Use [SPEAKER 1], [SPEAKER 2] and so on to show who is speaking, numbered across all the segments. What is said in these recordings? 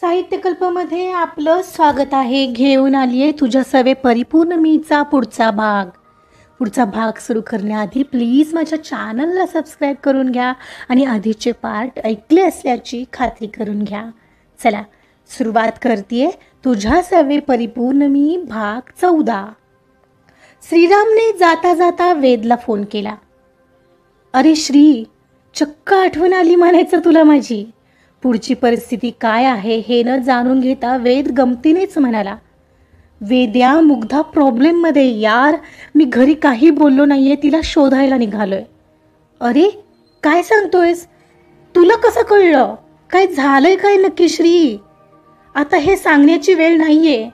[SPEAKER 1] साहित्यकल्पमध्ये आपलं स्वागत आहे. घेऊन आली आहे तुझ्या सवे परिपूर्ण मीचा पुढचा भाग सुरू करण्याआधी प्लीज माझ्या चॅनलला सबस्क्राईब करून घ्या आणि आधीचे पार्ट ऐकले असल्याची खात्री करून घ्या. चला सुरुवात करते. तुझ्या सवे परिपूर्ण मी भाग 14. श्रीरामने जाता जाता वेदला फोन केला. अरे श्री, चक्क आठवण आली म्हणायचं तुला माझी. पुढची परिस्थिती काय आहे हे न जाणून घेता वेद गमतीनेच म्हणाला. वेद्या, मुग्धा प्रॉब्लेममध्ये यार. मी घरी काही बोललो नाहीये, तिला शोधायला निघालोय. अरे काय सांगतोयस? तुला कसं कळलं? काय झालंय काय नक्की श्री? आता हे सांगण्याची वेळ नाहीये.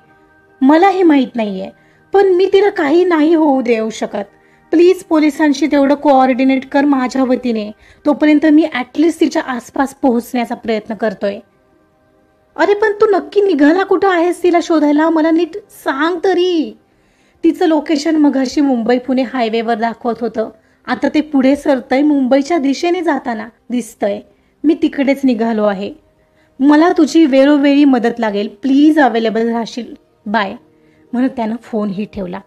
[SPEAKER 1] मलाही माहीत नाहीये, पण मी तिला काही नाही होऊ देऊ शकत. प्लीज पोलिसांशी तेवढं कोऑर्डिनेट कर माझ्या वतीने. तोपर्यंत मी ॲटलिस्ट तिच्या आसपास पोहोचण्याचा प्रयत्न करतोय. अरे पण तू नक्की निघाला कुठं आहेस तिला शोधायला? मला नीट सांग तरी. तिचं लोकेशन मघाशी मुंबई पुणे हायवेवर दाखवत होतं. आता ते पुढे सरतंय, मुंबईच्या दिशेने जाताना दिसतंय. मी तिकडेच निघालो आहे. मला तुझी वेळोवेळी मदत लागेल. प्लीज अवेलेबल राहशील. बाय. म्हणून त्यानं फोनही ठेवला.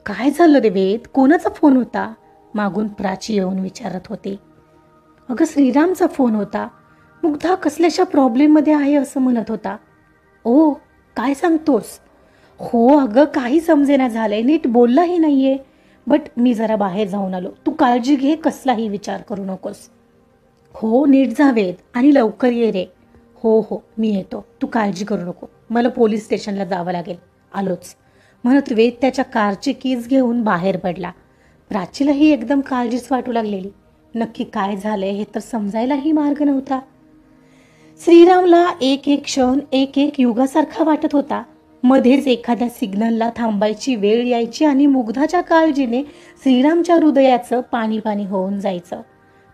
[SPEAKER 1] काय झालं रे वेद? कोणाचा फोन होता? मागून प्राची येऊन विचारत होती. अगं श्रीरामचा फोन होता. मुग्धा कसल्याशा प्रॉब्लेममध्ये आहे असं म्हणत होता. ओ, काय सांगतोस? हो अगं, काही समजेना झालंय, नीट बोललाही नाहीये. बट मी जरा बाहेर जाऊन आलो. तू काळजी घे, कसलाही विचार करू नकोस. हो नीट जा वेद, आणि लवकर ये रे. हो हो मी येतो, तू काळजी करू नको. मला पोलीस स्टेशनला जावं लागेल. आलोच. म्हणत वेद त्याच्या कारची कीज घेऊन बाहेर पडला. प्राचीलाही एकदम काळजीच वाटू लागलेली. नक्की काय झालंय हे तर समजायलाही मार्ग नव्हता. श्रीरामला एक एक क्षण एक एक युगासारखा वाटत होता. मध्येच एखाद्या सिग्नलला थांबायची वेळ यायची आणि मुग्धाच्या काळजीने श्रीरामच्या हृदयाचं पाणी पाणी होऊन जायचं.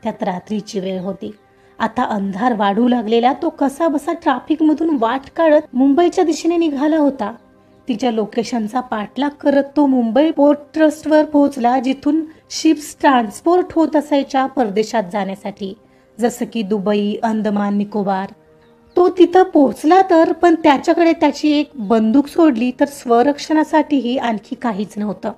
[SPEAKER 1] त्यात रात्रीची वेळ होती. आता अंधार वाढू लागलेला तो कसा बसा ट्रॅफिकमधून वाट काढत मुंबईच्या दिशेने निघाला होता. तिच्या लोकेशनचा पाठलाग करत तो मुंबई पोर्ट ट्रस्टवर पोहोचला, जिथून शिप्स ट्रान्सपोर्ट होत असायच्या परदेशात जाण्यासाठी, जसं की दुबई, अंदमान निकोबार. तो तिथं पोहोचला तर, पण त्याच्याकडे त्याची एक बंदूक सोडली तर स्वरक्षणासाठीही आणखी काहीच नव्हतं.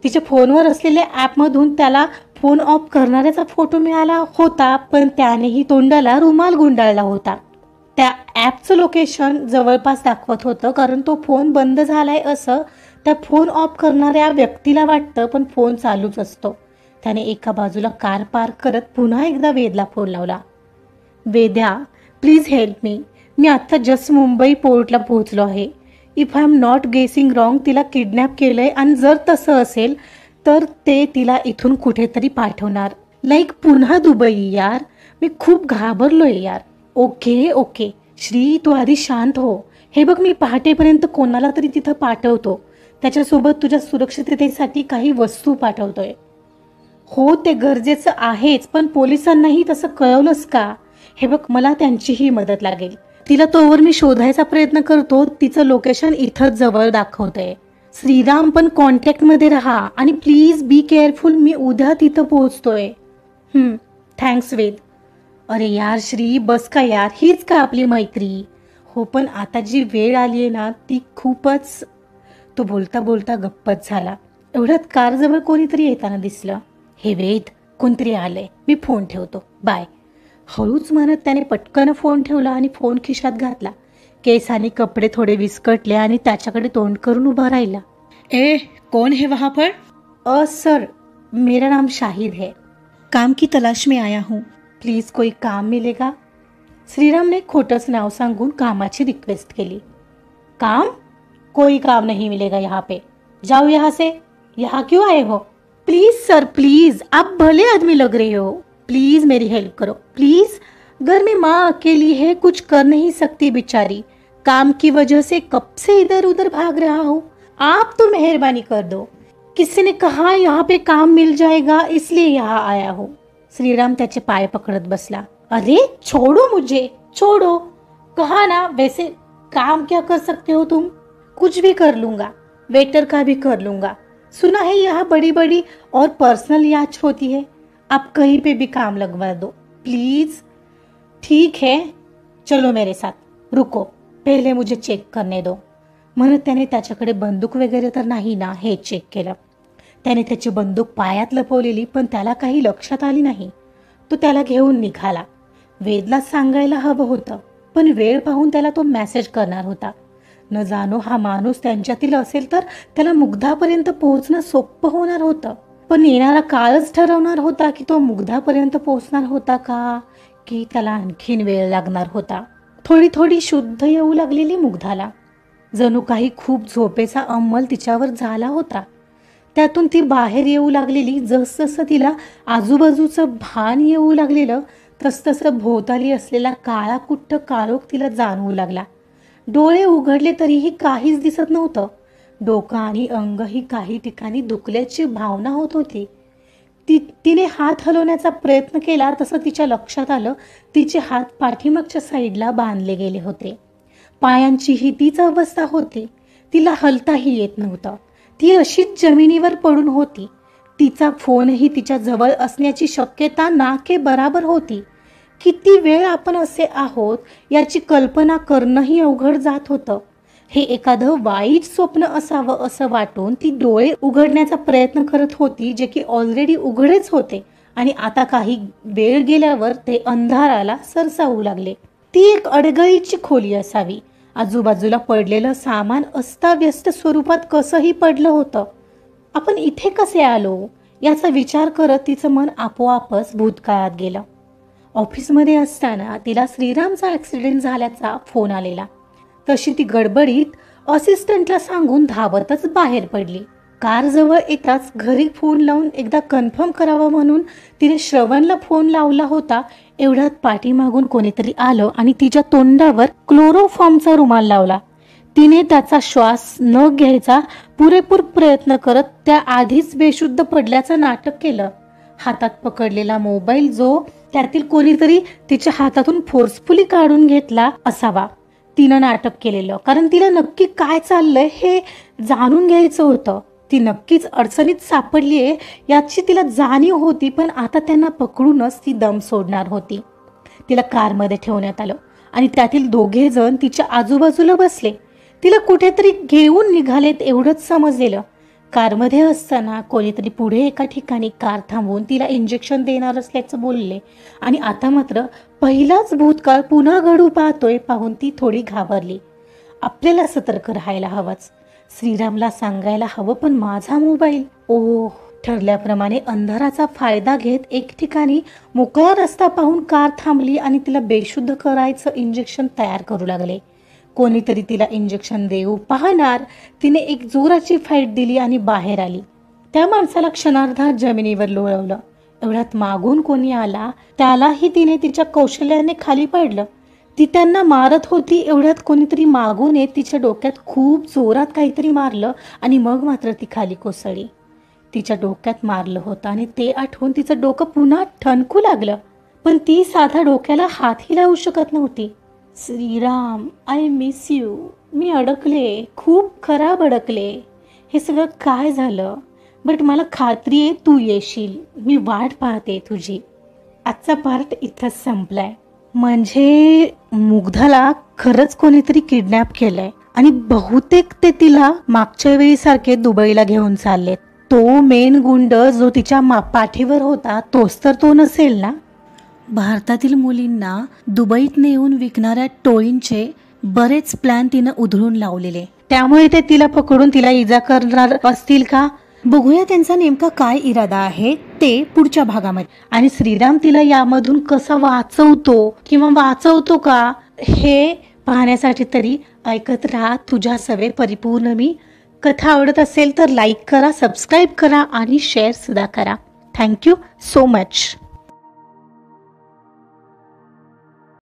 [SPEAKER 1] तिच्या फोनवर असलेल्या ॲपमधून त्याला फोन ऑफ करणाऱ्याचा फोटो मिळाला होता, पण त्यानेही तोंडाला रुमाल गुंडाळला होता. त्या ॲपचं लोकेशन जवळपास दाखवत होतं, कारण तो फोन बंद झालाय असं त्या फोन ऑफ करणाऱ्या व्यक्तीला वाटतं, पण फोन चालूच असतो. त्याने एका बाजूला कार पार्क करत पुन्हा एकदा वेदला फोन लावला. वेद्या, प्लीज हेल्प मी. मी आत्ता जस्ट मुंबई पोर्टला पोहोचलो आहे. इफ आय एम नॉट गेसिंग रॉंग, तिला किडनॅप केलंय, आणि जर तसं असेल तर ते तिला इथून कुठेतरी पाठवणार. लाईक पुन्हा दुबई. यार मी खूप घाबरलोय यार. ओके ओके श्री, तू आधी शांत हो. हे बघ, मी पहाटेपर्यंत कोणाला तरी तिथं पाठवतो. त्याच्यासोबत तुझ्या सुरक्षिततेसाठी काही वस्तू पाठवतोय. हो ते गरजेचं आहेच, पण पोलिसांनाही तसं कळवलंस का? हे बघ, मला त्यांचीही मदत लागेल. तिला तोवर मी शोधायचा प्रयत्न करतो. तिचं लोकेशन इथंच जवळ दाखवतंय. श्रीराम पण कॉन्टॅक्टमध्ये राहा, आणि प्लीज बी केअरफुल. मी उद्या तिथं पोहोचतोय. थँक्स वेद. अरे यार श्री, बस का यार, हीच का आपली मैत्री? हो पण आता जी वेळ आली आहे ना, ती खूपच. तो बोलता बोलता गप्पच झाला. एवढ्यात कारजवळ कोणीतरी येताना दिसलं. हे वेद, कोणतरी आलंय, मी फोन ठेवतो, बाय. हळूच म्हणत त्याने पटकन फोन ठेवला आणि फोन खिशात घातला. केस आणि कपडे थोडे विस्कटले आणि त्याच्याकडे तोंड करून उभा राहिला. ए, कौन है वहाँ पर? सर, मेरा नाम शाहिद है. काम की तलाश में आया हूँ. प्लीज कोई काम मिलेगा? श्रीरामने खोटंच नाव सांगून कामाची रिक्वेस्ट केली. काम? कोई काम नहीं मिलेगा यहाँ पे. जाओ यहाँ से. यहाँ क्यों आए हो? Please sir, please. आप भले आदमी लग रहे हो. प्लीज मेरी हेल्प करो प्लीज. घर में माँ अकेली है, कुछ कर नहीं सकती बेचारी. काम की वजह से कब से इधर उधर भाग रहा हूँ. आप तो मेहरबानी कर दो. किसी ने कहा यहाँ पे काम मिल जाएगा, इसलिए यहाँ आया हूँ. श्रीराम त्याचे पाय पकड़त बसला. अरे छोड़ो मुझे, छोड़ो. कहा ना, वैसे काम क्या कर सकते हो तुम? कुछ भी कर लूंगा, वेटर का भी कर लूंगा. सुना है यहाँ बड़ी बड़ी और पर्सनल याच होती है. आप कहीं पे भी काम लगवा दो प्लीज. ठीक है, चलो मेरे साथ. रुको, पहिले मुझे चेक करने दो म्हणत त्याने त्याच्याकडे बंदूक वगैरे तर नाही ना हे चेक केलं. त्याने त्याची बंदूक पायात लपवलेली पण त्याला काही लक्षात आली नाही. तो त्याला घेऊन निघाला. वेदला सांगायला हवं होतं पण वेळ पाहून त्याला तो मेसेज करणार होता. न जाणो हा माणूस त्यांच्यातील असेल तर त्याला मुग्धापर्यंत पोहोचणं सोपं होणार होतं. पण येणारा काळच ठरवणार होता की तो मुग्धापर्यंत पोहोचणार होता का की त्याला आणखीन वेळ लागणार होता. थोडी थोडी शुद्ध येऊ लागलेली मुग्धाला. जणू काही खूप झोपेचा अंमल तिच्यावर झाला होता. त्यातून ती बाहेर येऊ लागलेली. जसजसं तिला आजूबाजूचं भान येऊ लागलेलं तसतसं भोवताली असलेला काळा कुट्ट काळोख तिला जाणवू लागला. डोळे उघडले तरीही काहीच दिसत नव्हतं. डोकं आणि अंगही काही ठिकाणी दुखल्याची भावना होत होती. तिने हात हलवण्याचा प्रयत्न केला तसं तिच्या लक्षात आलं तिचे हात पाठीमागच्या साईडला बांधले गेले होते. पायांचीही तीच अवस्था होती. तिला हलताही येत नव्हतं. ती अशीच जमिनीवर पडून होती. तिचा फोनही तिच्या जवळ असण्याची शक्यता नाके बराबर होती. किती वेळ आपण असे आहोत याची कल्पना करणंही अवघड जात होतं. हे एखादं वाईट स्वप्न असावं असं वाटून ती डोळे उघडण्याचा प्रयत्न करत होती जे की ऑलरेडी उघडेच होते आणि आता काही वेळ गेल्यावर ते अंधाराला सरसावू लागले. ती एक अडगळीची खोली असावी. आजूबाजूला पडलेलं सामान अस्ताव्यस्त स्वरूपात कसंही पडलं होतं. आपण इथे कसे आलो याचा विचार करत तिचं मन आपोआपच भूतकाळात गेलं. ऑफिसमध्ये असताना तिला श्रीरामचा ॲक्सिडेंट झाल्याचा फोन आलेला. तशी ती गडबडीत असिस्टंटला सांगून धावतच बाहेर पडली. कारजवळ येताच घरी फोन लावून एकदा कन्फर्म करावं म्हणून तिने श्रवणला फोन लावला होता. एवढ्यात पाठीमागून कोणीतरी आलं आणि तिच्या तोंडावर क्लोरोफॉर्मचा रुमाल लावला. तिने त्याचा श्वास न घ्यायचा पुरेपूर प्रयत्न करत त्या आधीच बेशुद्ध पडल्याचं नाटक केलं. हातात पकडलेला मोबाईल जो त्यातील कोणीतरी तिच्या हातातून फोर्सफुली काढून घेतला असावा. तिनं नाटक केलेलं कारण तिला नक्की काय चाललंय हे जाणून घ्यायचं होतं. ती नक्कीच अडचणीत सापडलीये याची तिला जाणीव होती पण आता त्यांना पकडूनच ती दम सोडणार होती. तिला कारमध्ये ठेवण्यात आलं आणि त्यातील दोघे जण तिच्या आजूबाजूला बसले. तिला कुठेतरी घेऊन निघालेत एवढंच समजलेलं. कारमध्ये असताना कोणीतरी पुढे एका ठिकाणी कार थांबवून तिला इंजेक्शन देणार असल्याचं बोलले आणि आता मात्र पहिलाच भूतकाळ पुन्हा घडू पाहतोय पाहून ती थोडी घाबरली. आपल्याला सतर्क राहायला हवंच. श्रीरामला सांगायला हवं पण माझा मोबाईल. ओह, ठरल्याप्रमाणे अंधाराचा फायदा घेत एक ठिकाणी मोकळा रस्ता पाहून कार थांबली आणि तिला बेशुद्ध करायचं इंजेक्शन तयार करू लागले. कोणीतरी तिला इंजेक्शन देऊ पाहणार. तिने एक जोराची फाईट दिली आणि बाहेर आली. त्या माणसाला क्षणार्धात जमिनीवर लोळवलं. एवढ्यात मागून कोणी आला त्यालाही तिने तिच्या कौशल्याने खाली पाडलं. ती त्यांना मारत होती. एवढ्यात कोणीतरी मागून येत तिच्या डोक्यात खूप जोरात काहीतरी मारलं आणि मग मात्र ती खाली कोसळली. तिच्या डोक्यात मारलं होतं आणि ते आठवून तिचं डोकं पुन्हा ठणकू लागलं. पण ती साधा डोक्याला हातही लावू शकत नव्हती. Shriram, I miss you. मी अडकले, खूप खराब अडकले. हे सगळं काय झालं? बट मला खात्री आहे तू येशील. मी वाट पाहते तुझी. आजचा पार्ट इथंच संपलाय. म्हणजे मुग्धाला खरंच कोणीतरी किडनॅप केलंय आणि बहुतेक ते तिला मागच्या वेळीसारखे दुबईला घेऊन चाललेत. तो मेन गुंड जो तिच्या पाठीवर होता तोच तर तो नसेल ना? भारतातील मुलींना दुबईत नेऊन विकणाऱ्या टोळींचे बरेच प्लॅन तिनं उधळून लावलेले. त्यामुळे ते तिला पकडून तिला इजा करणार असतील का? बघूया त्यांचा नेमका काय इरादा आहे ते पुढच्या भागामध्ये. आणि श्रीराम तिला यामधून कसा वाचवतो का हे पाहण्यासाठी तरी ऐकत राहा तुझ्या सवे परिपूर्ण मी. कथा आवडत असेल तर लाईक करा, सबस्क्राईब करा आणि शेअर सुद्धा करा. Thank you so much.